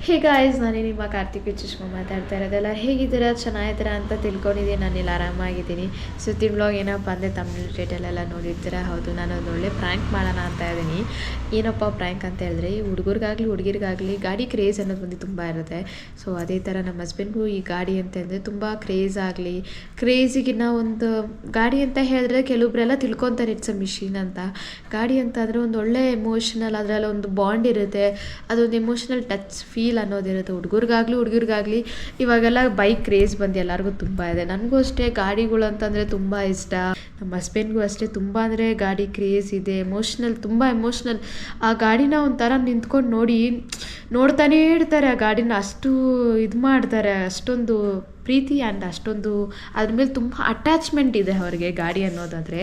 Hey guys, ನಾನೇ ನಿಮ್ಮ ಕಾರ್ತಿಕ್ ಸುಷ್ಮಾ ಮಾತಾಡ್ತಾ ಇರೋದೆಲ್ಲ ಹೇಗಿದ್ದೀರಾ, ಚೆನ್ನಾಗಿದ್ದೀರಾ ಅಂತ ತಿಳ್ಕೊಂಡಿದ್ದೀನಿ. ನಾನಿಲ್ಲಿ ಆರಾಮಾಗಿದ್ದೀನಿ. ಸುದ್ದಿ ಬ್ಲಾಗ್ ಏನಪ್ಪ ಅಂದರೆ ತಮಿಳ್ ಡೇಟಲ್ಲೆಲ್ಲ ನೋಡಿರ್ತೀರಾ. ಹೌದು, ನಾನು ಒಂದು ಒಳ್ಳೆ ಪ್ರ್ಯಾಂಕ್ ಮಾಡೋಣ ಅಂತ ಇದ್ದೀನಿ. ಏನಪ್ಪ ಪ್ರ್ಯಾಂಕ್ ಅಂತ ಹೇಳಿದ್ರೆ, ಈ ಹುಡುಗರಿಗಾಗಲಿ ಗಾಡಿ ಕ್ರೇಜ್ ಅನ್ನೋದು ಒಂದು ತುಂಬ ಇರುತ್ತೆ. ಸೊ ಅದೇ ಥರ ನಮ್ಮ ಹಸ್ಬೆಂಡ್ಗೂ ಈ ಗಾಡಿ ಅಂತಂದರೆ ತುಂಬ ಕ್ರೇಜಿಗಿನ್ನ ಒಂದು ಗಾಡಿ ಅಂತ ಹೇಳಿದ್ರೆ ಕೆಲವೊಬ್ಬರೆಲ್ಲ ತಿಳ್ಕೊತಾರೆ ಇಟ್ಸ್ ಅ ಮಿಷಿನ್ ಅಂತ. ಗಾಡಿ ಅಂತ ಅಂದರೆ ಒಂದು ಒಳ್ಳೆ ಎಮೋಷನಲ್, ಅದರಲ್ಲಿ ಒಂದು ಬಾಂಡ್ ಇರುತ್ತೆ, ಅದೊಂದು ಎಮೋಷನಲ್ ಟಚ್ ಫೀಲ್ ಅನ್ನೋದಿರುತ್ತೆ. ಹುಡುಗರಿಗಾಗಲಿ ಇವಾಗೆಲ್ಲ ಬೈಕ್ ಕ್ರೇಜ್ ಬಂದು ಎಲ್ಲರಿಗೂ ತುಂಬ ಇದೆ. ನನಗೂ ಅಷ್ಟೇ ಗಾಡಿಗಳು ಅಂತಂದರೆ ತುಂಬ ಇಷ್ಟ. ನಮ್ಮ ಹಸ್ಬೆಂಡ್ಗೂ ಅಷ್ಟೇ ತುಂಬ ಅಂದರೆ ಗಾಡಿ ಕ್ರೇಜ್ ಇದೆ. ತುಂಬ ಎಮೋಷ್ನಲ್. ಆ ಗಾಡಿನ ಒಂಥರ ನಿಂತ್ಕೊಂಡು ನೋಡ್ತಾನೇ ಇರ್ತಾರೆ. ಆ ಗಾಡಿನ ಅಷ್ಟು ಇದು ಮಾಡ್ತಾರೆ, ಅಷ್ಟೊಂದು ಪ್ರೀತಿ ಆ್ಯಂಡ್ ಅಷ್ಟೊಂದು ಅದ್ರ ಮೇಲೆ ತುಂಬ ಅಟ್ಯಾಚ್ಮೆಂಟ್ ಇದೆ ಅವ್ರಿಗೆ ಗಾಡಿ ಅನ್ನೋದಾದರೆ.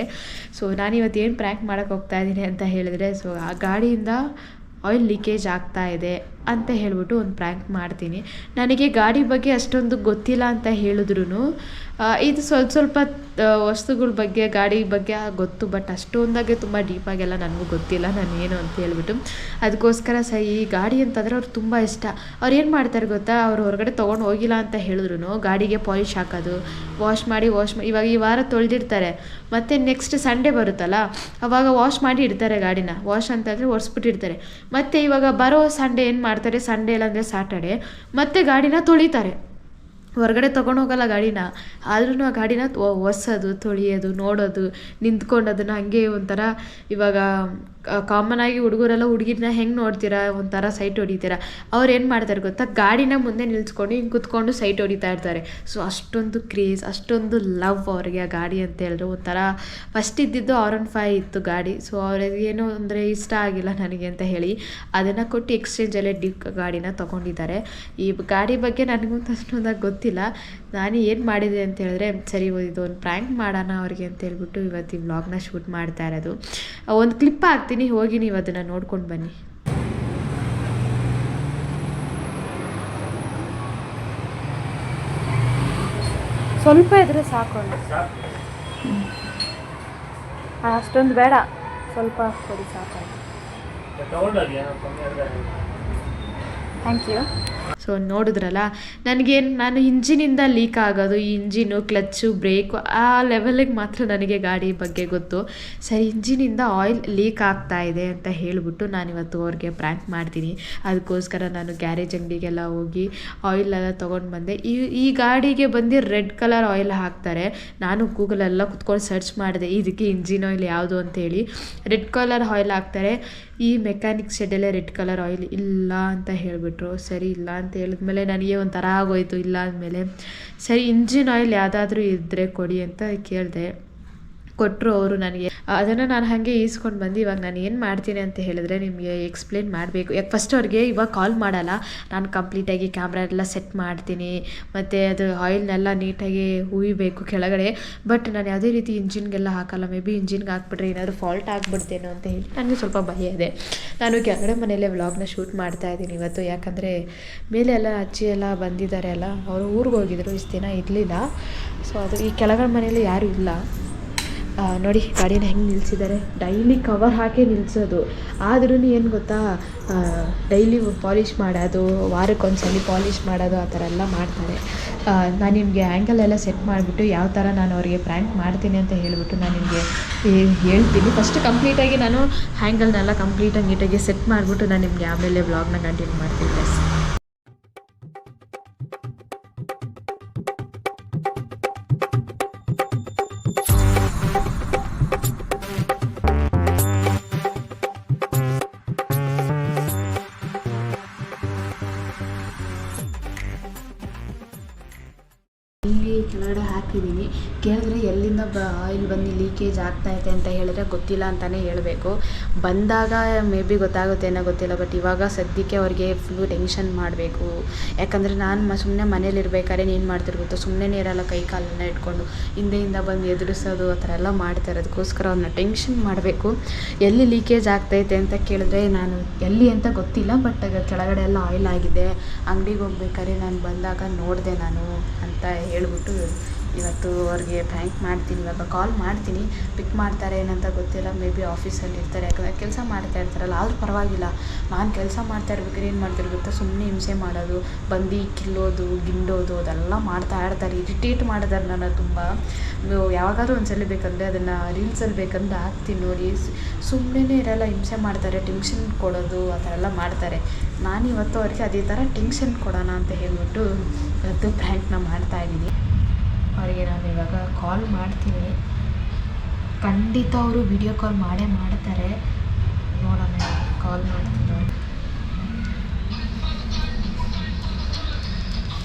ಸೊ ನಾನಿವತ್ತು ಏನು ಪ್ರ್ಯಾಂಕ್ ಮಾಡೋಕ್ಕೆ ಹೋಗ್ತಾ ಇದ್ದೀನಿ ಅಂತ ಹೇಳಿದ್ರೆ, ಸೊ ಆ ಗಾಡಿಯಿಂದ ಆಯಿಲ್ ಲೀಕೇಜ್ ಆಗ್ತಾ ಇದೆ ಅಂತ ಹೇಳ್ಬಿಟ್ಟು ಒಂದು ಪ್ರ್ಯಾಂಕ್ ಮಾಡ್ತೀನಿ. ನನಗೆ ಗಾಡಿ ಬಗ್ಗೆ ಅಷ್ಟೊಂದು ಗೊತ್ತಿಲ್ಲ ಅಂತ ಹೇಳಿದ್ರು, ಇದು ಸ್ವಲ್ಪ ವಸ್ತುಗಳ ಬಗ್ಗೆ, ಗಾಡಿ ಬಗ್ಗೆ ಗೊತ್ತು, ಬಟ್ ಅಷ್ಟೊಂದಾಗೆ ತುಂಬ ಡೀಪಾಗೆಲ್ಲ ನನಗೂ ಗೊತ್ತಿಲ್ಲ ನಾನು ಏನು ಅಂತ ಹೇಳ್ಬಿಟ್ಟು. ಅದಕ್ಕೋಸ್ಕರ ಈ ಗಾಡಿ ಅಂತಂದರೆ ಅವ್ರು ತುಂಬ ಇಷ್ಟ. ಅವ್ರು ಏನು ಮಾಡ್ತಾರೆ ಗೊತ್ತಾ, ಅವ್ರು ಹೊರಗಡೆ ತೊಗೊಂಡು ಹೋಗಿಲ್ಲ ಅಂತ ಹೇಳಿದ್ರು ಗಾಡಿಗೆ ಪಾಲಿಶ್ ಹಾಕೋದು, ವಾಶ್ ಮಾಡಿ ಇವಾಗ ಈ ವಾರ ತೊಳೆದಿರ್ತಾರೆ, ಮತ್ತು ನೆಕ್ಸ್ಟ್ ಸಂಡೇ ಬರುತ್ತಲ್ಲ ಅವಾಗ ವಾಶ್ ಮಾಡಿ ಇಡ್ತಾರೆ ಗಾಡಿನ. ವಾಶ್ ಅಂತಂದರೆ ಒರೆಸ್ಬಿಟ್ಟಿರ್ತಾರೆ. ಮತ್ತು ಇವಾಗ ಬರೋ ಸಂಡೇ ಏನು ಮಾಡ್ತಾರೆ, ಸಂಡೇ ಇಲ್ಲಾಂದರೆ ಸ್ಯಾಟರ್ಡೆ ಮತ್ತೆ ಗಾಡಿನ ತೊಳಿತಾರೆ. ಹೊರಗಡೆ ತೊಗೊಂಡೋಗಲ್ಲ ಗಾಡಿನ, ಆದ್ರೂ ಆ ಗಾಡಿನ ಒರೆಸೋದು, ತೊಳೆಯೋದು, ನೋಡೋದು, ನಿಂತ್ಕೊಂಡು ಅದನ್ನು ಹಂಗೆ ಒಂಥರ. ಇವಾಗ ಕಾಮನಾಗಿ ಹುಡುಗರೆಲ್ಲ ಹುಡುಗಿರನ್ನ ಹೆಂಗೆ ನೋಡ್ತೀರಾ, ಒಂಥರ ಸೈಟ್ ಹೊಡಿತೀರಾ, ಅವ್ರು ಏನು ಮಾಡ್ತಾರೆ ಗೊತ್ತಾ, ಗಾಡಿನ ಮುಂದೆ ನಿಲ್ಸ್ಕೊಂಡು ಹಿಂಗೆ ಕುತ್ಕೊಂಡು ಸೈಟ್ ಹೊಡಿತಾ ಇರ್ತಾರೆ. ಸೊ ಅಷ್ಟೊಂದು ಕ್ರೇಜ್, ಅಷ್ಟೊಂದು ಲವ್ ಅವ್ರಿಗೆ ಆ ಗಾಡಿ ಅಂತ ಹೇಳಿದ್ರು. ಒಂಥರ ಫಸ್ಟ್ ಇದ್ದಿದ್ದು R15 ಇತ್ತು ಗಾಡಿ. ಸೊ ಅವ್ರಿಗೆ ಏನೋ ಅಂದರೆ ಇಷ್ಟ ಆಗಿಲ್ಲ ನನಗೆ ಅಂತ ಹೇಳಿ ಅದನ್ನು ಕೊಟ್ಟು ಎಕ್ಸ್ಚೇಂಜಲ್ಲೇ ಗಾಡಿನ ತೊಗೊಂಡಿದ್ದಾರೆ. ಈ ಗಾಡಿ ಬಗ್ಗೆ ನನಗೂ ಅಷ್ಟೊಂದಾಗಿ ಗೊತ್ತಿಲ್ಲ. ನಾನು ಏನು ಮಾಡಿದೆ ಅಂತ ಹೇಳಿದ್ರೆ, ಸರಿ ಇದು ಒಂದು ಪ್ರ್ಯಾಂಕ್ ಮಾಡೋಣ ಅವ್ರಿಗೆ ಅಂತ ಹೇಳ್ಬಿಟ್ಟು ಇವತ್ತು ಈ ವ್ಲಾಗ್ನ ಶೂಟ್ ಮಾಡ್ತಾ ಇರೋದು. ಒಂದು ಕ್ಲಿಪ್ ಹಾಕ್ತೀನಿ, ಹೋಗಿ ನೀವು ಅದನ್ನು ನೋಡ್ಕೊಂಡು ಬನ್ನಿ. ಸ್ವಲ್ಪ ಇದ್ರೆ ಸಾಕೊಂಡು, ಅಷ್ಟೊಂದು ಬೇಡ, ಸ್ವಲ್ಪ ಕೊಡಿ ಸಾಕು. Thank you. ಸೊ ನೋಡಿದ್ರಲ್ಲ, ನಾನು ಇಂಜಿನಿಂದ ಲೀಕ್ ಆಗೋದು, ಈ ಇಂಜಿನು, ಕ್ಲಚ್ಚು, ಬ್ರೇಕು, ಆ ಲೆವೆಲಿಗೆ ಮಾತ್ರ ನನಗೆ ಗಾಡಿ ಬಗ್ಗೆ ಗೊತ್ತು. ಸರಿ, ಇಂಜಿನಿಂದ ಆಯಿಲ್ ಲೀಕ್ ಆಗ್ತಾ ಇದೆ ಅಂತ ಹೇಳಿಬಿಟ್ಟು ನಾನಿವತ್ತು ಅವ್ರಿಗೆ ಪ್ರ್ಯಾಂಕ್ ಮಾಡ್ತೀನಿ. ಅದಕ್ಕೋಸ್ಕರ ನಾನು ಗ್ಯಾರೇಜ್ ಅಂಗಡಿಗೆಲ್ಲ ಹೋಗಿ ಆಯಿಲೆಲ್ಲ ತೊಗೊಂಡು ಬಂದೆ. ಈ ಗಾಡಿಗೆ ಬಂದು ರೆಡ್ ಕಲರ್ ಆಯಿಲ್ ಹಾಕ್ತಾರೆ. ನಾನು ಗೂಗಲೆಲ್ಲ ಕುತ್ಕೊಂಡು ಸರ್ಚ್ ಮಾಡಿದೆ, ಇದಕ್ಕೆ ಇಂಜಿನ್ ಆಯಿಲ್ ಯಾವುದು ಅಂತೇಳಿ. ರೆಡ್ ಕಲರ್ ಆಯಿಲ್ ಹಾಕ್ತಾರೆ. ಈ ಮೆಕ್ಯಾನಿಕ್ ಶೆಡ್ಡಲ್ಲೇ ರೆಡ್ ಕಲರ್ ಆಯಿಲ್ ಇಲ್ಲ ಅಂತ ಹೇಳಿಬಿಟ್ರು. ಸರಿ, ಇಲ್ಲ ಅಂತ ಹೇಳಿದ್ಮೇಲೆ ನನಗೆ ಒಂಥರ ಆಗೋಯ್ತು. ಇಲ್ಲ ಅಂದಮೇಲೆ ಸರಿ, ಇಂಜಿನ್ ಆಯಿಲ್ ಯಾವುದಾದ್ರೂ ಇದ್ದರೆ ಕೊಡಿ ಅಂತ ಕೇಳಿದೆ. ಕೊಟ್ಟರು ಅವರು ನನಗೆ. ಅದನ್ನು ನಾನು ಹಾಗೆ ಈಸ್ಕೊಂಡು ಬಂದು ಇವಾಗ ನಾನು ಏನು ಮಾಡ್ತೀನಿ ಅಂತ ಹೇಳಿದ್ರೆ ನಿಮಗೆ ಎಕ್ಸ್ಪ್ಲೇನ್ ಮಾಡಬೇಕು. ಯಾಕೆ ಫಸ್ಟ್ ಅವ್ರಿಗೆ ಇವಾಗ ಕಾಲ್ ಮಾಡಲ್ಲ, ನಾನು ಕಂಪ್ಲೀಟಾಗಿ ಕ್ಯಾಮ್ರಾ ಎಲ್ಲ ಸೆಟ್ ಮಾಡ್ತೀನಿ, ಮತ್ತು ಅದು ಆಯಿಲ್ನೆಲ್ಲ ನೀಟಾಗಿ ಹುಯ್ಬೇಕು ಕೆಳಗಡೆ. ಬಟ್ ನಾನು ಯಾವುದೇ ರೀತಿ ಇಂಜಿನ್ಗೆಲ್ಲ ಹಾಕಲ್ಲ. ಮೇ ಬಿ ಇಂಜಿನ್ಗೆ ಹಾಕ್ಬಿಟ್ರೆ ಏನಾದರೂ ಫಾಲ್ಟ್ ಆಗಿಬಿಡ್ತೇನೋ ಅಂತ ಹೇಳಿ ನನಗೆ ಸ್ವಲ್ಪ ಭಯ ಇದೆ. ನಾನು ಕೆಳಗಡೆ ಮನೆಯಲ್ಲೇ ವ್ಲಾಗ್ನ ಶೂಟ್ ಮಾಡ್ತಾಯಿದ್ದೀನಿ ಇವತ್ತು. ಯಾಕಂದರೆ ಮೇಲೆ ಎಲ್ಲ ಅಜ್ಜಿ ಎಲ್ಲ ಬಂದಿದ್ದಾರೆ ಅಲ್ಲ, ಅವರು ಊರಿಗೆ ಹೋಗಿದ್ರು, ಇಷ್ಟು ದಿನ ಇರಲಿಲ್ಲ. ಸೊ ಅದು ಈ ಕೆಳಗಡೆ ಮನೆಯಲ್ಲಿ ಯಾರೂ ಇಲ್ಲ. ನೋಡಿ ಗಾಡಿನ ಹೆಂಗೆ ನಿಲ್ಲಿಸಿದ್ದಾರೆ. ಡೈಲಿ ಕವರ್ ಹಾಕಿ ನಿಲ್ಲಿಸೋದು, ಆದ್ರೂ ಏನು ಗೊತ್ತಾ, ಡೈಲಿ ಪಾಲಿಷ್ ಮಾಡೋದು, ವಾರಕ್ಕೊಂದ್ಸಲಿ ಪಾಲಿಷ್ ಮಾಡೋದು, ಆ ಥರ ಎಲ್ಲ ಮಾಡ್ತಾರೆ. ನಾನು ನಿಮಗೆ ಆ್ಯಂಗಲ್ ಎಲ್ಲ ಸೆಟ್ ಮಾಡಿಬಿಟ್ಟು ಯಾವ ಥರ ನಾನು ಅವರಿಗೆ ಪ್ರ್ಯಾಂಕ್ ಮಾಡ್ತೀನಿ ಅಂತ ಹೇಳಿಬಿಟ್ಟು ನಾನು ನಿಮಗೆ ಹೇಳ್ತೀನಿ. ಫಸ್ಟ್ ಕಂಪ್ಲೀಟಾಗಿ ನಾನು ಹ್ಯಾಂಗಲ್ನೆಲ್ಲ ಕಂಪ್ಲೀಟಾಗಿ ನೀಟಾಗಿ ಸೆಟ್ ಮಾಡಿಬಿಟ್ಟು ನಾನು ನಿಮಗೆ ಆಮೇಲೆ ವ್ಲಾಗ್ನ ಕಂಟಿನ್ಯೂ ಮಾಡ್ತೀನಿ ಪ್ಲಸ್. ಇಲ್ಲಿ ಕೆಳಗಡೆ ಹಾಕಿದ್ದೀನಿ. ಕೇಳಿದ್ರೆ ಎಲ್ಲಿಂದ ಆಯಿಲ್ ಬಂದು ಲೀಕೇಜ್ ಆಗ್ತಾಯಿದೆ ಅಂತ ಹೇಳಿದ್ರೆ ಗೊತ್ತಿಲ್ಲ ಅಂತಲೇ ಹೇಳಬೇಕು. ಬಂದಾಗ ಮೇ ಬಿ ಗೊತ್ತಾಗುತ್ತೇನೋ ಗೊತ್ತಿಲ್ಲ. ಬಟ್ ಇವಾಗ ಸದ್ಯಕ್ಕೆ ಅವ್ರಿಗೆ ಫುಲ್ಲು ಟೆನ್ಷನ್ ಮಾಡಬೇಕು. ಯಾಕಂದರೆ ನಾನು ಸುಮ್ಮನೆ ಮನೇಲಿರ್ಬೇಕಾದ್ರೆ ಏನು ಮಾಡ್ತಿರ್ ಗೊತ್ತು, ಸುಮ್ಮನೆ ಇರಲ್ಲ, ಕೈ ಕಾಲನ್ನ ಇಟ್ಕೊಂಡು ಹಿಂದೆಯಿಂದ ಬಂದು ಎದುರಿಸೋದು, ಆ ಥರ ಎಲ್ಲ ಮಾಡ್ತಾರೆ. ಅದಕ್ಕೋಸ್ಕರ ಅವ್ರನ್ನ ಟೆನ್ಷನ್ ಮಾಡಬೇಕು. ಎಲ್ಲಿ ಲೀಕೇಜ್ ಆಗ್ತೈತೆ ಅಂತ ಕೇಳಿದ್ರೆ ನಾನು ಎಲ್ಲಿ ಅಂತ ಗೊತ್ತಿಲ್ಲ, ಬಟ್ ಕೆಳಗಡೆ ಎಲ್ಲ ಆಯಿಲ್ ಆಗಿದೆ. ಅಂಗಡಿಗೆ ಹೋಗ್ಬೇಕಾದ್ರೆ ನಾನು ಬಂದಾಗ ನೋಡಿದೆ ನಾನು ಅಂತ ಹೇಳ್ಬಿಟ್ಟು ಇವತ್ತು ಅವ್ರಿಗೆ ಪ್ರ್ಯಾಂಕ್ ಮಾಡ್ತೀನಿ. ಇವಾಗ ಕಾಲ್ ಮಾಡ್ತೀನಿ, ಪಿಕ್ ಮಾಡ್ತಾರೆ ಏನಂತ ಗೊತ್ತಿಲ್ಲ. ಮೇ ಬಿ ಆಫೀಸಲ್ಲಿ ಇರ್ತಾರೆ, ಯಾಕಂದರೆ ಕೆಲಸ ಮಾಡ್ತಾ ಇರ್ತಾರಲ್ಲ. ಆದರೂ ಪರವಾಗಿಲ್ಲ, ನಾನು ಕೆಲಸ ಮಾಡ್ತಾ ಇರ್ಬೇಕಾದ್ರೆ ಏನು ಮಾಡ್ತಾರೆ ಗೊತ್ತಾ, ಸುಮ್ಮನೆ ಹಿಂಸೆ ಮಾಡೋದು, ಬಂದು ಕಿಲ್ಲೋದು, ಗಿಂಡೋದು ಅದೆಲ್ಲ ಮಾಡ್ತಾ ಇರ್ತಾರೆ. ಇರಿಟೇಟ್ ಮಾಡಿದಾರೆ ನನ್ನ ತುಂಬ. ಯಾವಾಗಾದ್ರೂ ಒಂದ್ಸಲ ಬೇಕಂದರೆ ಅದನ್ನು ರೀಲ್ಸಲ್ಲಿ ಬೇಕಂದ್ರೆ ಹಾಕ್ತೀನಿ ನೋಡಿ. ಸುಮ್ಮನೆ ಇರಲ್ಲ, ಹಿಂಸೆ ಮಾಡ್ತಾರೆ, ಟೆನ್ಷನ್ ಕೊಡೋದು ಆ ಥರ ಎಲ್ಲ ಮಾಡ್ತಾರೆ. ನಾನು ಇವತ್ತು ಅವ್ರಿಗೆ ಅದೇ ಥರ ಟೆನ್ಷನ್ ಕೊಡೋಣ ಅಂತ ಹೇಳ್ಬಿಟ್ಟು ಇವತ್ತು ಪ್ರ್ಯಾಂಕ್ನ ಮಾಡ್ತಾಯಿದ್ದೀನಿ. ಅವರಿಗೆ ನಾನು ಇವಾಗ ಕಾಲ್ ಮಾಡ್ತೀನಿ. ಖಂಡಿತ ಅವರು ವಿಡಿಯೋ ಕಾಲ್ ಮಾಡೇ ಮಾಡ್ತಾರೆ. ನೋಡೋಣ, ಕಾಲ್ ಮಾಡ್ತೀನಿ.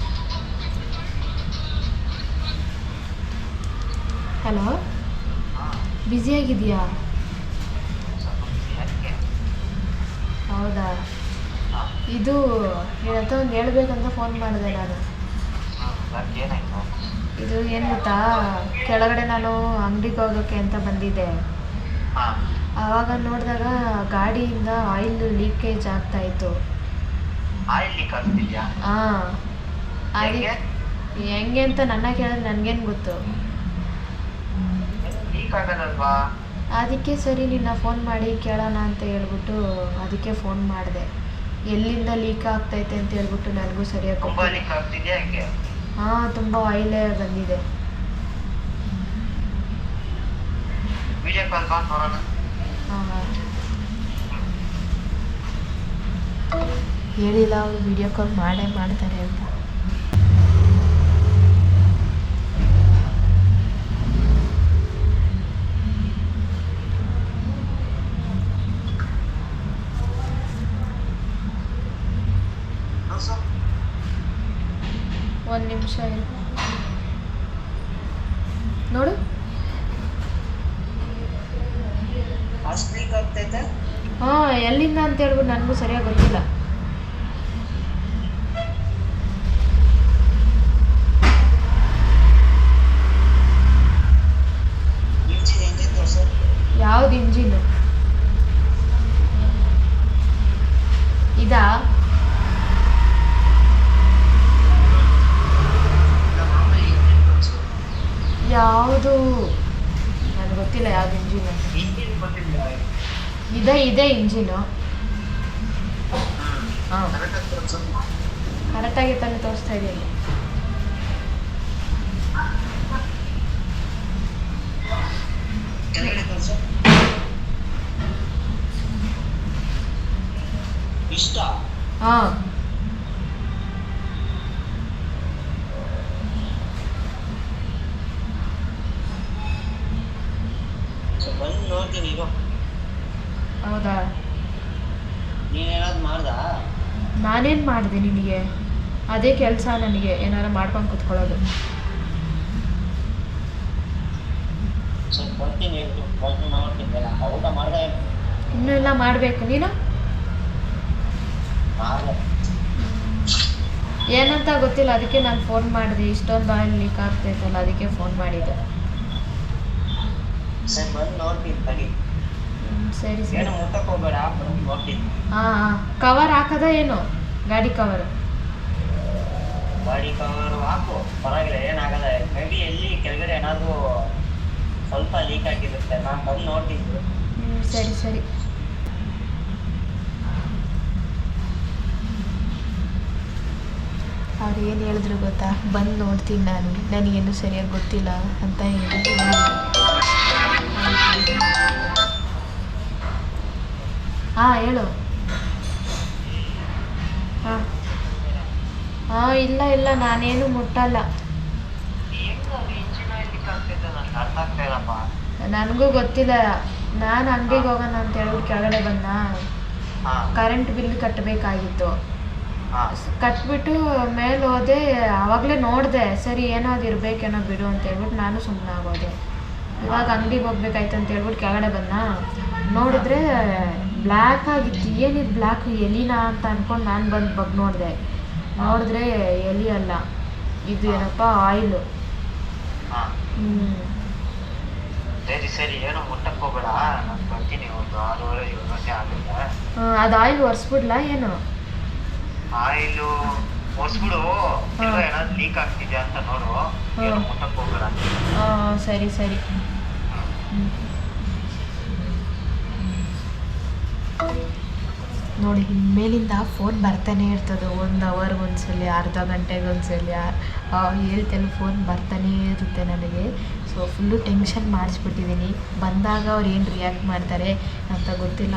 ಹಲೋ, ಬ್ಯುಸಿಯಾಗಿದೆಯಾ? ಹೌದಾ, ಇದು ಏನಂತ ಒಂದು ಹೇಳ್ಬೇಕಂತ ಫೋನ್ ಮಾಡಿದೆ ನಾನು. ಇದು ಏನು ಗೊತ್ತಾ, ಕೆಳಗಡೆ ನಾನು ಅಂಗಡಿಗೆ ಹೋಗೋಕ್ಕೆ ಅಂತ ಬಂದಿದ್ದೆ. ಆವಾಗ ನೋಡಿದಾಗ ಗಾಡಿಯಿಂದ ಆಯಿಲ್ ಲೀಕೇಜ್ ಆಗ್ತಾಯಿತ್ತು. ಹಾಂ, ಅದಕ್ಕೆ ಹೆಂಗೆ ಅಂತ ನನ್ನ ಕೇಳಿದ್ರೆ ನನಗೇನು ಗೊತ್ತು. ಅದಕ್ಕೆ ಸರಿ ನಿನ್ನ ಫೋನ್ ಮಾಡಿ ಕೇಳೋಣ ಅಂತ ಹೇಳ್ಬಿಟ್ಟು ಅದಕ್ಕೆ ಫೋನ್ ಮಾಡಿದೆ. ಎಲ್ಲಿಂದ ಲೀಕ್ ಆಗ್ತೈತೆ ಅಂತ ಹೇಳ್ಬಿಟ್ಟು ನನಗೂ ಸರಿಯಾಗಿ ಹಾಂ, ತುಂಬ ಆಯಿಲೇ ಬಂದಿದೆ. ಹಾಂ, ಹೇಳಿಲ್ಲ ಅವರು ವಿಡಿಯೋ ಕಾಲ್ ಮಾಡೇ ಮಾಡ್ತಾರೆ ಅಂತ. ಒಂದು ನಿಮಿಷ ನೋಡು. ಹಾಂ, ಎಲ್ಲಿಂದ ಅಂತ ಹೇಳ್ಬಿಟ್ಟು ನನಗೂ ಸರಿಯಾಗಿ ಗೊತ್ತಿಲ್ಲ. ಯಾವ್ದು ಇಂಜಿನ್ ಇದಾ? ಯಾವುದು ನನಗೆ ಗೊತ್ತಿಲ್ಲ, ಯಾವ್ದು ಇಂಜಿನ್ ಇದೆ ಇಂಜಿನು. ಹಾಂ, ಕರೆಕ್ಟಾಗಿ ತಾನೇ ತೋರಿಸ್ತಾ ಇದೆಯಲ್ಲ. ಹಾಂ, ಹೌದಾ? ನಾನೇನು ಮಾಡಿದೆ ನಿನಗೆ? ಅದೇ ಕೆಲಸ ನನಗೆ, ಏನಾರ ಮಾಡ್ಕೊಂಡು ಕೂತ್ಕೊಳ್ಳೋದು. ಇನ್ನೂ ಎಲ್ಲ ಮಾಡಬೇಕು. ನೀನು ಏನಂತ ಗೊತ್ತಿಲ್ಲ, ಅದಕ್ಕೆ ನಾನು ಫೋನ್ ಮಾಡಿದೆ. ಇಷ್ಟೊಂದು ಆಯಿಲ್ ಲೀಕ್ ಆಗ್ತೈತಲ್ಲ, ಅದಕ್ಕೆ ಫೋನ್ ಮಾಡಿದ್ದೆ. ಸರಿ ಸರಿ. ಹಾಂ, ಕವರ್ ಹಾಕದ ಏನು? ಗಾಡಿ ಕವರ್ ಹಾಕು, ಪರವಾಗಿಲ್ಲ, ಏನಾಗಲ್ಲ. ಮೇ ಬಿ ಎಲ್ಲಿ ಕೆಳಗಡೆ ಏನಾದರೂ ಸ್ವಲ್ಪ ಲೀಕ್ ಆಗಿರುತ್ತೆ, ನಾನು ಬಂದು ನೋಡ್ತೀನಿ. ಸರಿ ಸರಿ. ಅವ್ರು ಏನು ಹೇಳಿದ್ರು ಗೊತ್ತಾ? ಬಂದು ನೋಡ್ತೀನಿ ನಾನು, ನನಗೇನು ಸರಿಯಾಗಿ ಗೊತ್ತಿಲ್ಲ ಅಂತ ಹೇಳಿ. ಹಾಂ, ಹೇಳು. ಹಾಂ ಹಾಂ, ಇಲ್ಲ ನಾನೇನು ಮುಟ್ಟಲ್ಲ. ನನಗೂ ಗೊತ್ತಿಲ್ಲ. ನಾನು ಅಂಗಡಿಗೆ ಹೋಗೋಣ ಅಂತ ಹೇಳ್ಬಿಟ್ಟು ಕೆಳಗಡೆ ಬಂದ. ಕರೆಂಟ್ ಬಿಲ್ ಕಟ್ಟಬೇಕಾಗಿತ್ತು. ಕಟ್ಬಿಟ್ಟು ಮೇಲೆ ಹೋದೆ. ಆವಾಗಲೇ ನೋಡಿದೆ, ಸರಿ ಏನೋ ಅದು ಇರಬೇಕೇನೋ ಬಿಡು ಅಂತ ಹೇಳ್ಬಿಟ್ಟು ನಾನು ಸುಮ್ಮನೆ ಆಗೋದೆ. ಇವಾಗ ಅಂಗಡಿಗೆ ಹೋಗ್ಬೇಕಾಯ್ತು ಅಂತ ಹೇಳ್ಬಿಟ್ಟು ಕೆಳಗಡೆ ಬಂದ. ನೋಡಿದ್ರೆ ಬ್ಲ್ಯಾಕ್ ಆಗಿತ್ತು. ಏನಿದು ಬ್ಲ್ಯಾಕ್, ಎಲಿನಾ ಅಂತ ಅಂದ್ಕೊಂಡು ನಾನು ಬಂದು ಬಗ್ಗೆ ನೋಡಿದ್ರೆ ಎಲಿ ಅಲ್ಲ, ಇದು ಏನಪ್ಪ ಆಯಿಲು. ಅದು ಆಯಿಲ್ ಒರೆಸ್ಬಿಡ್ಲಾ ಏನು? ಆಯಿಲು ಹೊಸ್ಬಿಡು ಏನಾದ್ರು ಲೀಕ್ ಆಗ್ತಿದ್ಯಾ ಅಂತ ನೋಡು, ಏನು ಮುಟ್ಟಕ್ ಹೋಗಲ್ಲ. ಹಾಂ ಸರಿ ಸರಿ. ನೋಡಿ ಮೇಲಿಂದ ಫೋನ್ ಬರ್ತಾನೆ ಇರ್ತದೆ, 1 ಅವರ್ಗೆ ಒಂದ್ಸಲಿ, ಅರ್ಧ ಗಂಟೆಗೆ ಒಂದ್ಸಲಿ, ಹೇಳ್ತೇನೆ ಫೋನ್ ಬರ್ತಾನೇ ಇರುತ್ತೆ ನನಗೆ. ಸೊ ಫುಲ್ಲು ಟೆನ್ಷನ್ ಮಾಡಿಸ್ಬಿಟ್ಟಿದ್ದೀನಿ. ಬಂದಾಗ ಅವ್ರು ಏನು ರಿಯಾಕ್ಟ್ ಮಾಡ್ತಾರೆ ಅಂತ ಗೊತ್ತಿಲ್ಲ.